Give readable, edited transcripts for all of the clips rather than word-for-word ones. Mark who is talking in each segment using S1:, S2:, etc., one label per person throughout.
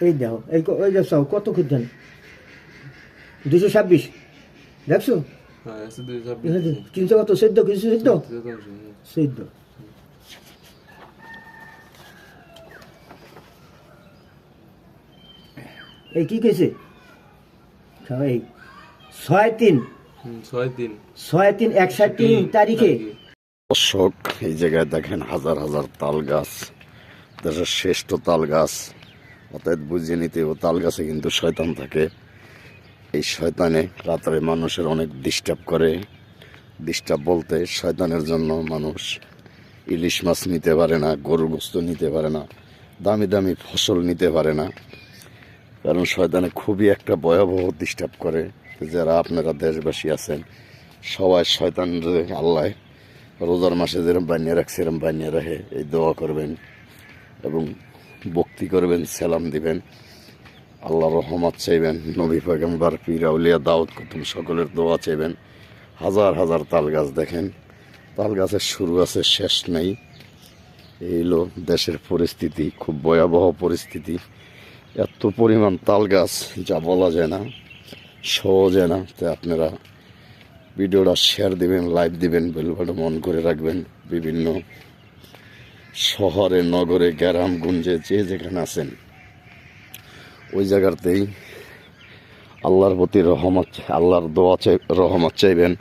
S1: এই দাও ওই যাও কত খুঁজছেন 226 দেখছো
S2: হ্যাঁ আছে 226
S1: 300 কত 14 কিছু 14 এই কি কেছে এই 6-3 61 তারিখে।
S3: দর্শক, এই জায়গায় দেখেন হাজার হাজার তাল গাছ, দেশের শ্রেষ্ঠ তাল গাছ। অর্থাৎ বুঝিয়ে নিতে ও তাল গাছে কিন্তু শয়তান থাকে। এই শয়তানে রাত্রে মানুষের অনেক ডিস্টার্ব করে। ডিস্টার্ব বলতে শয়তানের জন্য মানুষ ইলিশ মাছ নিতে পারে না, গরুর গোস্ত নিতে পারে না, দামি দামি ফসল নিতে পারে না, কারণ শয়তানে খুবই একটা ভয়াবহ ডিস্টার্ব করে। যারা আপনারা দেশবাসী আছেন সবাই শয়তানের আল্লাহ রোজার মাসে যেরকম বানিয়ে রাখছে এরকম বানিয়ে রাখে, এই দোয়া করবেন এবং ভক্তি করবেন, সালাম দিবেন, আল্লাহ রহমত চাইবেন, নবী পয়গম্বর পীর আউলিয়া দাউদ কুতুব সকলের দোয়া চাইবেন। হাজার হাজার তাল গাছ দেখেন, তাল গাছের শুরু আছে শেষ নেই। এই হলো দেশের পরিস্থিতি, খুব ভয়াবহ পরিস্থিতি। এত পরিমাণ তাল গাছ যা বলা যায় না, সহজে না। তো আপনারা ভিডিওটা শেয়ার দিবেন, লাইভ দিবেন, বেল বাটন অন করে রাখবেন। বিভিন্ন শহরে নগরে গ্রাম গঞ্জে যে যেখানে আছেন ওই জায়গাতেই আল্লাহর প্রতি রহমত, আল্লাহর দোয়া রহমত চাইবেন।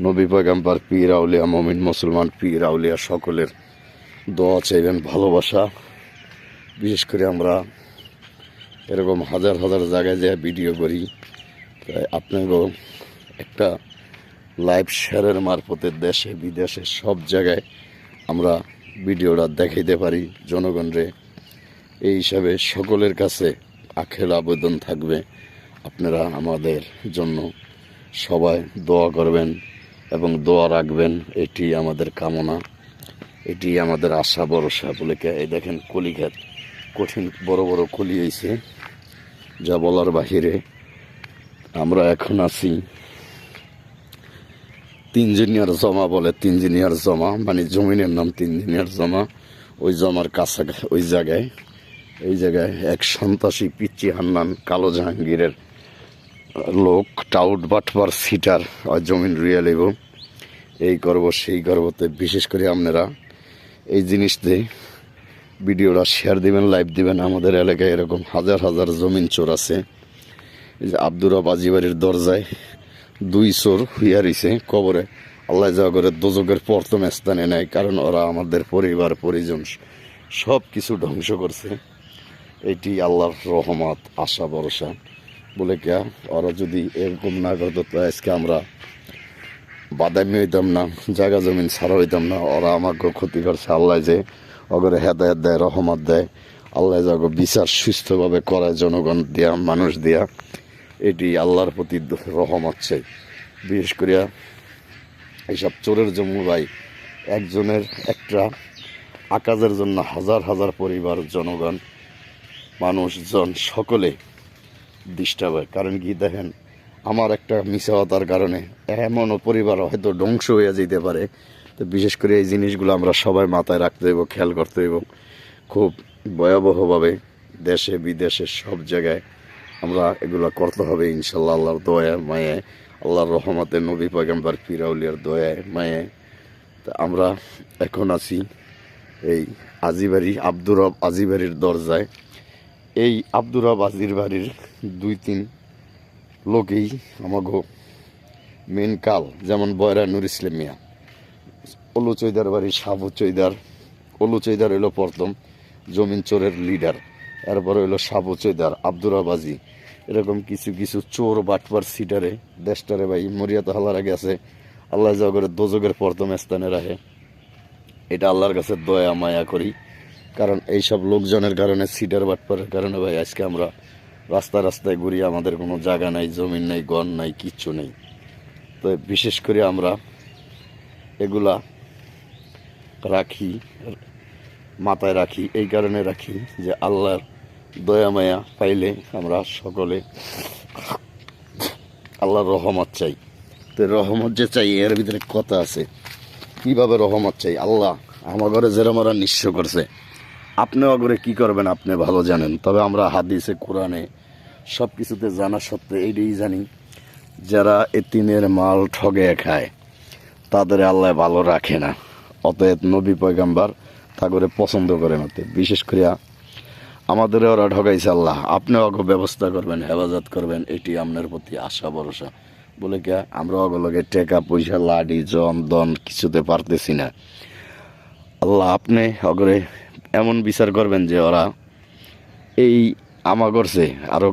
S3: নবী পয়গম্বর পীর আউলিয়া মুমিন মুসলমান পীর আউলিয়া সকলের দোয়া চাইবেন, ভালোবাসা। বিশেষ করে আমরা এরকম হাজার হাজার জায়গায় যে ভিডিও করি, আপনাকেও একটা লাইভ শেয়ারের মারফতে দেশে বিদেশে সব জায়গায় আমরা ভিডিওটা দেখাইতে পারি জনগণরে। এই হিসাবে সকলের কাছে আখের আবেদন থাকবে, আপনারা আমাদের জন্য সবাই দোয়া করবেন এবং দোয়া রাখবেন। এটি আমাদের কামনা, এটি আমাদের আশা ভরসা। বলে এই দেখেন কলিঘাট, কঠিন বড় বড় কলি হয়েছে যা বলার বাহিরে। আমরা এখন আছি তিনজিনিয়ার জমা বলে, তিনজিনিয়ার জমা মানে জমিনের নাম তিনজিনিয়ার জমা। ওই জমার কাছাকাছি ওই জায়গায়, এই জায়গায় এক সন্ত্রাসী পিচ্চি হান্নান কালো জাহাঙ্গীরের লোক টাউট বাটবার সিটার জমিন রুইয়া লেব, এই করব সেই করবতে। বিশেষ করে আপনারা এই জিনিসতে ভিডিওটা শেয়ার দিবেন, লাইভ দিবেন। আমাদের এলাকায় এরকম হাজার হাজার জমিন চোর আছে। এই যে আব্দুর রব আজিবাড়ির দরজায় 2 চোর হইয়া রইছে কবরে, আল্লাহ যা করে দোজকের প্রথম স্থানে নেয়, কারণ ওরা আমাদের পরিবার পরিজন সব কিছু ধ্বংস করছে। এটি আল্লাহর রহমত, আশা ভরসা। বলে কে ওরা যদি এরকম না করতো তো আজকে আমরা বাদামি হইতাম না, জায়গা জমিন ছাড়া হইতাম না। ওরা আমাকে ক্ষতি করছে, আল্লাহ যে অগরে হেদায়ত দেয়, রহমত দেয়, আল্লাহ যাগ বিচার সুস্থভাবে করায় জনগণ দিয়া, মানুষ দিয়া। এটি আল্লাহর প্রতি রহমত চাই। বিশেষ করিয়া এইসব চোরের জন্য ভাই একজনের একটা আকাজের জন্য হাজার হাজার পরিবার, জনগণ, মানুষজন সকলে ডিস্টার্ব হয়। কারণ কি দেখেন, আমার একটা মিশাওয়াতার কারণে এমনও পরিবার হয়তো ধ্বংস হয়ে যেতে পারে। তো বিশেষ করে এই জিনিসগুলো আমরা সবাই মাথায় রাখতে হইব, খেয়াল করতে হইব খুব ভয়াবহভাবে। দেশে বিদেশে সব জায়গায় আমরা এগুলো করতে হবে ইনশাল্লাহ, আল্লাহর দয়ায় মায়ে, আল্লাহর রহমতে, নবী পয়গম্বর পীর আউলিয়ার দয়ায় মায়ে। তা আমরা এখন আছি এই আজিবাড়ি আব্দুর রব আজিবাড়ির দরজায়। এই আব্দুর রব আজির বাড়ির 2-3 লোকেই আমাগো মেন কাল, যেমন বয়রা নুর ইসলাম মিয়া, অলু চৈদার বাড়ি সাবু চৈদার। অলু চৈদার হইল প্রথম জমিন চোরের লিডার, এরপরে হইলো সাবু চৈদার, আব্দুর রব আজি। এরকম কিছু কিছু চোর বাটপার সিটারে দেশটারে ভাই মরিয়াতে হালার আগে আছে, আল্লাহ জগরের দোজকের প্রথম স্থানে রাখে। এটা আল্লাহর কাছে দয়া মায়া করি, কারণ এইসব লোকজনের কারণে, সিটার বাটপারের কারণে ভাই আজকে আমরা রাস্তায় রাস্তায় ঘুরি, আমাদের কোনো জায়গা নাই, জমিন নাই, গণ নাই, কিচ্ছু নেই। তো বিশেষ করে আমরা এগুলা রাখি, মাথায় রাখি, এই কারণে রাখি যে আল্লাহর দয়া মায়া পাইলে আমরা সকলে আল্লাহর রহমত চাই। তো রহমত যে চাই এর ভিতরে কথা আছে, কীভাবে রহমত চাই। আল্লাহ আমার ঘরে যেরকম ওরা নিঃস্ব করছে, আপনি অগরে কি করবেন আপনি ভালো জানেন, তবে আমরা হাদিসে কোরআনে সব কিছুতে জানা সত্ত্বে এইটাই জানি, যারা এতিমের মাল ঠগে খায় তাদের আল্লাহ ভালো রাখে না। অতএব নবী পয়গাম্বার তা করে পছন্দ করে না। বিশেষ করে আমাদের ওরা ঠগাইছে, আল্লাহ আপনি অগ ব্যবস্থা করবেন, হেফাজত করবেন, এটি আপনার প্রতি আশা ভরসা। বলে কে আমরা অগলগে টাকা পয়সা লাডি জন দন কিছুতে পারতেছি না। আল্লাহ আপনি অগরে এমন বিচার করবেন যে ওরা এই আমাগরছে আরও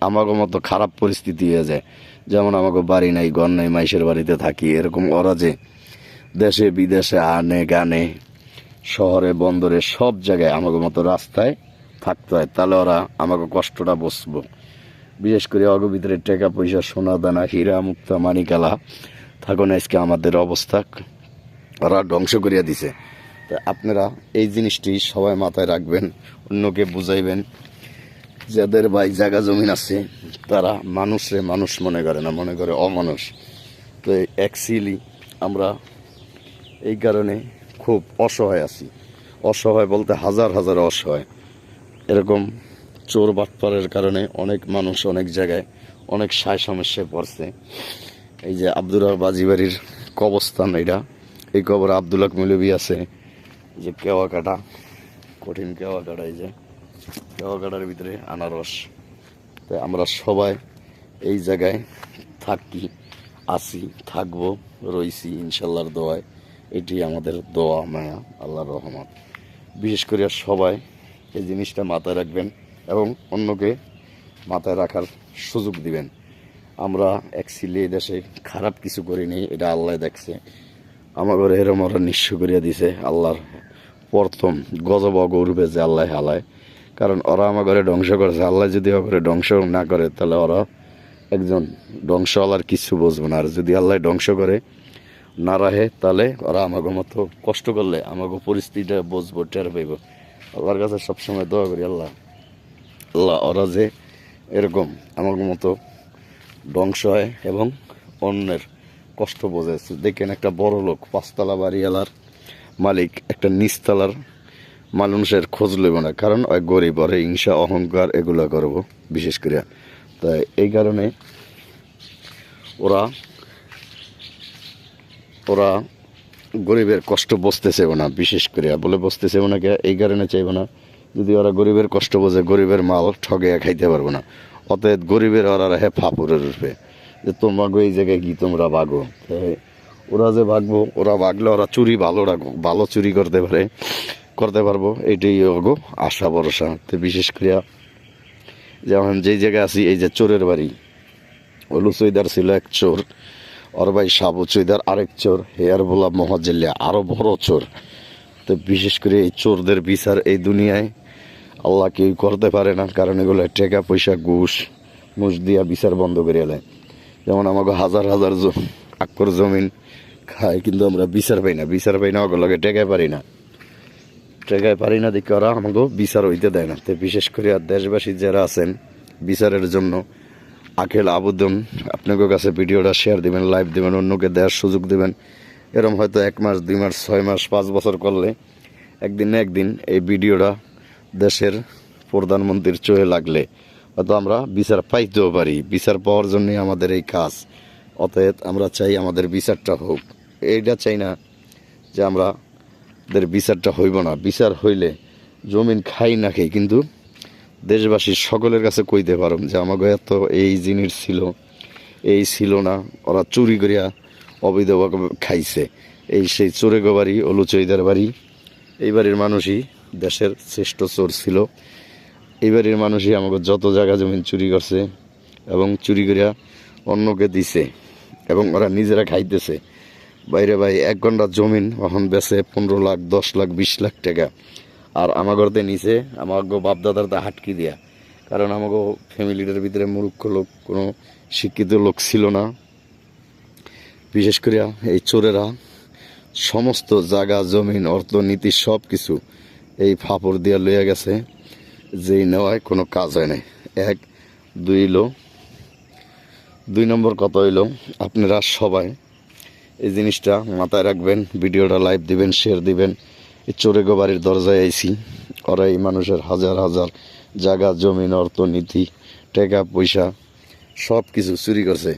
S3: আমাগো মতো খারাপ পরিস্থিতি হয়ে যায়। যেমন আমাকে বাড়ি নাই, ঘর নাই, মাইশের বাড়িতে থাকি, এরকম ওরা যে দেশে বিদেশে আনে গানে শহরে বন্দরে সব জায়গায় আমাকে মতো রাস্তায় থাকতে হয়, তাহলে ওরা আমাকে কষ্টটা বসবো। বিশেষ করে অগ ভিতরে টাকা পয়সা সোনা দানা হীরা মুক্তা মানিকালা থাকো না, আজকে আমাদের অবস্থা ওরা ধ্বংস করিয়া দিছে। তা আপনারা এই জিনিসটি সবাই মাথায় রাখবেন, অন্যকে বুঝাইবেন। যাদের ভাই জায়গা জমিন আছে তারা মানুষরে মানুষ মনে করে না, মনে করে অমানুষ। তো অ্যাকচুয়ালি আমরা এই কারণে খুব অসহায় আছি। অসহায় বলতে হাজার হাজার অসহায়। এরকম চোর বাটপারের কারণে অনেক মানুষ অনেক জায়গায় অনেক সায় সমস্যায় পড়ছে। এই যে আব্দুর বাজি বাড়ির কবরস্থান, এটা এই কবর আব্দুল্লাহ মৌলবী আছে, যে কেওয়া কাটা কঠিন কেওয়া কাটা, এই যে কেওয়া কাটার ভিতরে আনারস। তাই আমরা সবাই এই জায়গায় থাকি, আসি, থাকবো, রইছি ইনশাল্লাহর দোয়ায়। এটি আমাদের দোয়া মায়া আল্লাহর রহমত। বিশেষ করে সবাই এই জিনিসটা মাথায় রাখবেন এবং অন্যকে মাথায় রাখার সুযোগ দিবেন। আমরা অ্যাকচুয়ালি এই দেশে খারাপ কিছু করিনি, এটা আল্লাহ দেখছে। আমার ঘরে এরম ওরা নিঃস্ব করিয়া দিছে। আল্লাহর প্রথম গজব গৌরবে যে আল্লাহ হালায়, কারণ ওরা আমার ঘরে ধ্বংস করেছে। আল্লাহ যদি ওরে ধ্বংস না করে তাহলে ওরা একজন ধ্বংসওয়ালার কিছু বুঝবে না। আর যদি আল্লাহ ধ্বংস করে না রাখে তাহলে ওরা আমাকে মতো কষ্ট করলে আমাকে পরিস্থিতিটা বুঝবো, টের পাইব। আল্লাহর কাছে সবসময় দোয়া করি, আল্লাহ আল্লাহ ওরা যে এরকম আমাকে মতো ধ্বংস হয় এবং অন্যের কষ্ট বোঝাচ্ছে। দেখেন একটা বড় লোক 5 তলা বাড়িওয়ালার মালিক একটা নিচতলার মানুষের খোঁজ লইব না, কারণ ওই গরিব, ওরে হিংসা অহংকার এগুলো করব বিশেষ করে। তাই এই কারণে ওরা ওরা গরিবের কষ্ট বুঝতে চাইব না, বিশেষ করে বলে বুঝতে চাইব না কে এই কারণে চাইব না, যদি ওরা গরিবের কষ্ট বোঝে গরিবের মাল ঠগে খাইতে পারবো না। অতএব গরিবের ওরা রাখে ফাপুরের রূপে, যে তোমাকে এই জায়গায় কি তোমরা ভাগো। ওরা যে ভাগবো, ওরা ভাগলে ওরা চুরি ভালো রাখবো, ভালো চুরি করতে পারবো, এইটাই ওগো আশা ভরসা। তো বিশেষ করে যেমন যেই জায়গায় আছি, এই যে চোরের বাড়ি, ওলু চৈদার ছিল এক চোর, ওর ভাই সাবু চৈদার আরেক চোর, হেয়ার বোলা মহাজেলিয়া আরো বড় চোর। তো বিশেষ করে এই চোরদের বিচার এই দুনিয়ায় আল্লাহ কেউ করতে পারে না, কারণ এগুলো টাকা পয়সা ঘুষ দিয়া বিচার বন্ধ করে এলায়। যেমন আমাকে হাজার হাজার আকর জমিন খায়, কিন্তু আমরা বিচার পাই না, ওগুলোকে টেকায় পারি না দেখে ওরা আমাকে বিচার হইতে দেয় না। তো বিশেষ করে আর দেশবাসী যারা আছেন বিচারের জন্য আখেল আবেদন, আপনাদের কাছে ভিডিওটা শেয়ার দিবেন, লাইভ দিবেন, অন্যকে দেওয়ার সুযোগ দিবেন। এরম হয়তো 1 মাস 2 মাস 6 মাস 5 বছর করলে একদিন না একদিন এই ভিডিওটা দেশের প্রধানমন্ত্রীর চোখে লাগলে হয়তো আমরা বিচার পাইতেও পারি। বিচার পাওয়ার জন্যই আমাদের এই কাজ। অতএব আমরা চাই আমাদের বিচারটা হোক। এইটা চাই না যে আমাদের বিচারটা হইব না। বিচার হইলে জমিন খাই না খাই, কিন্তু দেশবাসীর সকলের কাছে কইতে পারম যে আমাকে এত এই জিনিস ছিল, এই ছিল না, ওরা চুরি করিয়া অবৈধভাবে খাইছে। এই সেই চোরে গো বাড়ি, অলু চৈদার বাড়ি, এই বাড়ির মানুষই দেশের শ্রেষ্ঠ চোর ছিল। এই বাড়ির মানুষই আমাকে যত জায়গা জমিন চুরি করছে এবং চুরি করিয়া অন্যকে দিছে এবং ওরা নিজেরা খাইতেছে। বাইরে ভাই 1 ঘন্টা জমিন এখন বেচে 15 লাখ 10 লাখ 20 লাখ টাকা। আর আমাগরতে নিচে আমাকে বাপদাদার তা হাটকি দিয়া, কারণ আমাকে ফ্যামিলিটার ভিতরে মূর্খ লোক, কোনো শিক্ষিত লোক ছিল না। বিশেষ করে এই চোরেরা সমস্ত জায়গা জমিন অর্থনীতি সব কিছু এই ফাপড় দিয়া লইয়া গেছে, যেই নেওয়ায় কোনো কাজ হয় না। 1 2 নম্বর কথা হইল, আপনারা সবাই এই জিনিসটা মাথায় রাখবেন, ভিডিওটা লাইভ দিবেন, শেয়ার দিবেন। এই চোরে গো বাড়ির দরজায় আইছি, ওরা এই মানুষের হাজার হাজার জায়গা জমিন অর্থনীতি টাকা পয়সা সব কিছু চুরি করছে।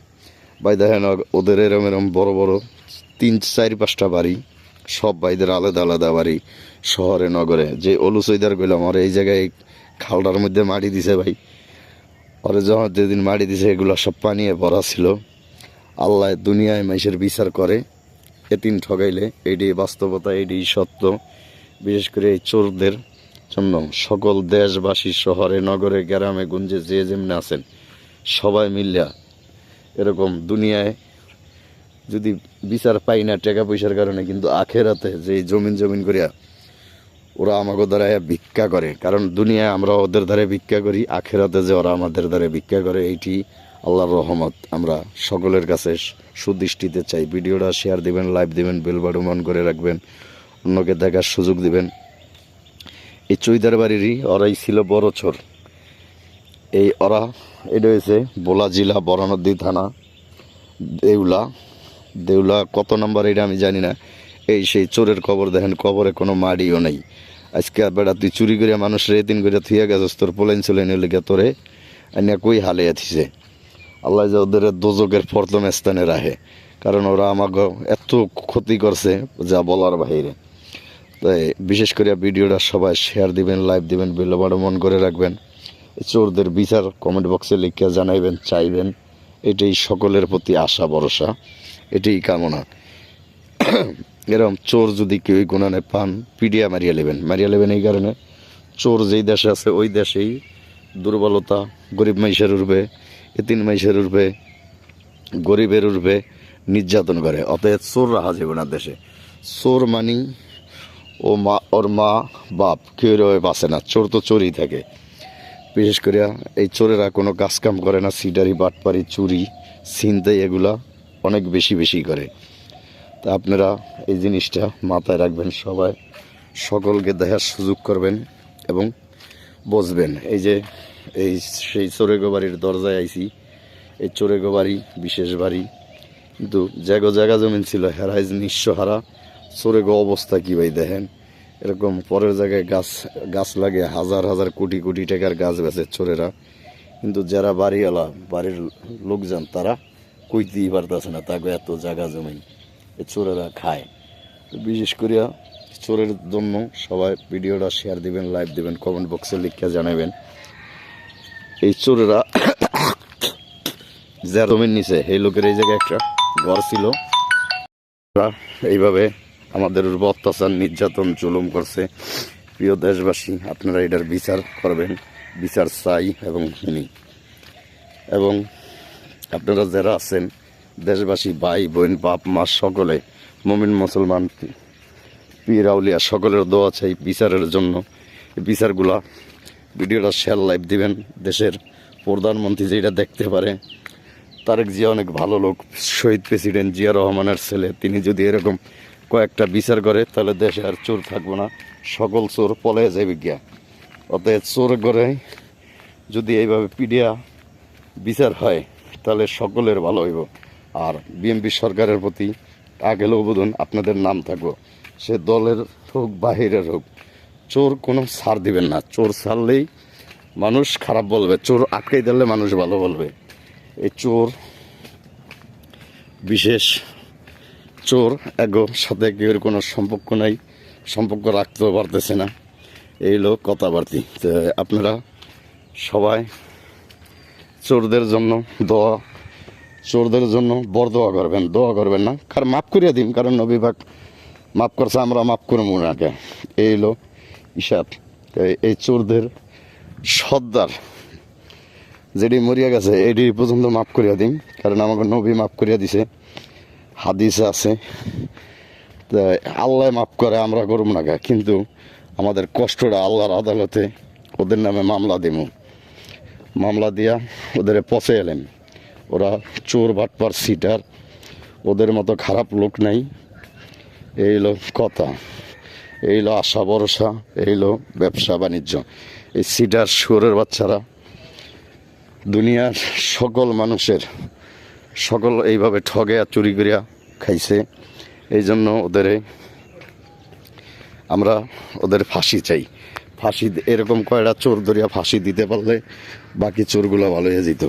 S3: ভাই দেখেন ওদের এরম বড় বড় 3-4-5টা বাড়ি, সব ভাইদের আলাদা আলাদা বাড়ি শহরে নগরে। যে অলু সৈদার গেলাম আর এই জায়গায় খালটার মধ্যে মাটি দিছে ভাই, ওরে যখন যেদিন মাটি দিছে এগুলো সব পানিয়ে ভরা ছিল। আল্লাহ দুনিয়ায় মানুষের বিচার করে এতিম ঠগাইলে, এইটাই বাস্তবতা, এইটাই সত্য। বিশেষ করে এই চোরদের জন্য সকল দেশবাসী শহরে নগরে গ্রামে গঞ্জে যে যেমনি আছেন সবাই মিলিয়া এরকম দুনিয়ায় যদি বিচার পাই না টাকা পয়সার কারণে, কিন্তু আখেরাতে যে জমিন করিয়া ওরা আমাকে দ্বারা ভিক্ষা করে, কারণ দুনিয়ায় আমরা ওদের দ্বারা ভিক্ষা করি, আখেরাতে যে ওরা আমাদের দ্বারা ভিক্ষা করে, এইটি আল্লাহর রহমত। আমরা সকলের কাছে সুদৃষ্টিতে চাই। ভিডিওটা শেয়ার দিবেন, লাইভ দিবেন, বেল বাটন অন করে রাখবেন, অন্যকে দেখার সুযোগ দিবেন। এই চৈদার বাড়িরই ওরাই ছিল বড় চোর। এই ওরা এটা হয়েছে বোলা জেলা বরানদী থানা দেউলা কত নম্বর এটা আমি জানি না। এই সেই চোরের কবর দেখেন, কবরে কোনো মাড়িও নেই। আজকে বেড়া তুই চুরি করে মানুষ রেতিন করে থুয়ে গেছিস, তোর পোলাইন চলেন লেগে তোরে আনিয়া কই হালে আছিছে। আল্লাহ যে ওদের দোজকের প্রথম স্থানে রাখে, কারণ ওরা আমাকে এত ক্ষতি করছে যা বলার বাহিরে। তাই বিশেষ করে ভিডিওটা সবাই শেয়ার দিবেন, লাইভ দিবেন, বেল বাটন অন করে রাখবেন। চোরদের বিচার কমেন্ট বক্সে লিখে জানাইবেন, চাইবেন। এটাই সকলের প্রতি আশা ভরসা, এটাই কামনা। এরকম চোর যদি কেউ গুণানে পান পিডিয়া মারিয়া নেবেন। এই কারণে চোর যেই দেশে আছে ওই দেশেই দুর্বলতা গরিব মাইসের উঠবে, এতিম মাইসের উঠবে, গরিবের উঠবে, নির্যাতন করে। অতএব চোর রাখা যাবে না দেশে। চোর মানি ওর মা বাপ কেউ বাঁচে না, চোর তো চোরই থাকে। বিশেষ করে এই চোরেরা কোনো কাজকাম করে না, সিডারি বাটপারি চুরি ছিনতাই এগুলা অনেক বেশি করে। তা আপনারা এই জিনিসটা মাথায় রাখবেন, সবাই সকলকে দেখার সুযোগ করবেন এবং বসবেন। এই যে এই সেই চোরেগো বাড়ির দরজায় আইছি, এই চোরেগো বাড়ি বিশেষ বাড়ি, কিন্তু জায়গা জমিন ছিল হেরাইজ নিঃস্ব হারা। চোরেগো অবস্থা কী ভাই দেখেন, এরকম পরের জায়গায় গাছ লাগে হাজার কোটি টাকার গাছ বেচে চোরেরা, কিন্তু যারা বাড়িওয়ালা বাড়ির লোকজন তারা কইতেই পারতেছে না, তাকে এত জায়গা জমি চোরেরা খায়। বিশেষ করিয়া চোরের জন্য সবাই ভিডিওটা শেয়ার দিবেন, লাইভ দিবেন, কমেন্ট বক্সে লিখে জানাবেন। এই চোরেরা যার জমির নিচে এই লোকের এই জায়গায় একটা ঘর ছিল, এইভাবে আমাদের উপর অত্যাচার নির্যাতন জুলুম করছে। প্রিয় দেশবাসী, আপনারা এটার বিচার করবেন, বিচার চাই এবং শুনি। এবং আপনারা যারা আছেন দেশবাসী ভাই বোন বাপ মা সকলে, মুমিন মুসলমান পীর আউলিয়া সকলের দোয়া চাই বিচারের জন্য। এই বিচারগুলা ভিডিওটা শেয়ার লাইভ দিবেন। দেশের প্রধানমন্ত্রী যেটা দেখতে পারে, তারেক জিয়া অনেক ভালো লোক, শহীদ প্রেসিডেন্ট জিয়া রহমানের ছেলে, তিনি যদি এরকম কয়েকটা বিচার করে তাহলে দেশে আর চোর থাকবো না, সকল চোর পলায় যাবে গিয়া। অতএব চোর করে যদি এইভাবে পিডিয়া বিচার হয় তাহলে সকলের ভালো হইব। আর বিএনপি সরকারের প্রতি আগেল অবদান আপনাদের নাম থাকবো, সে দলের হোক বাহিরের হোক, চোর কোনো ছাড় দিবেন না। চোর ছাড়লেই মানুষ খারাপ বলবে, চোর আটকাই দিলে মানুষ ভালো বলবে। এই চোর বিশেষ চোর এগোর সাথে কেউ কোনো সম্পর্ক নাই, সম্পর্ক রাখতেও পারতেছে না, এই লোক কথাবার্তি। তো আপনারা সবাই চোরদের জন্য বরদোয়া করবেন, দোয়া করবেন না, কারণ মাফ করিয়া দিন, কারণ নবী পাক মাফ করছে, আমরা মাফ করবো না। এই হলো হিসাব। এই চোরদের সর্দার যেটি মরিয়া গেছে এটি পর্যন্ত মাফ করিয়া দিন, কারণ আমাকে নবী মাফ করিয়া দিছে, হাদিসে আছে। তা আল্লাহ মাফ করে, আমরা করব না, কিন্তু আমাদের কষ্টটা আল্লাহর আদালতে ওদের নামে মামলা দিব, মামলা দিয়া ওদের পচে এলেন। ওরা চোর বাটপার সিটার, ওদের মতো খারাপ লোক নাই। এই হলো কথা, এই হলো আশা ভরসা, এই হলো ব্যবসা বাণিজ্য। এই সিটার শুয়োরের বাচ্চারা দুনিয়ার সকল মানুষের এইভাবে ঠগে আর চুরি করিয়া খাইছে। এই জন্য আমরা ওদের ফাঁসি চাই। ফাঁসি এরকম কয়টা চোর ধরিয়া ফাঁসি দিতে পারলে বাকি চোরগুলো ভালো হয়ে যেত।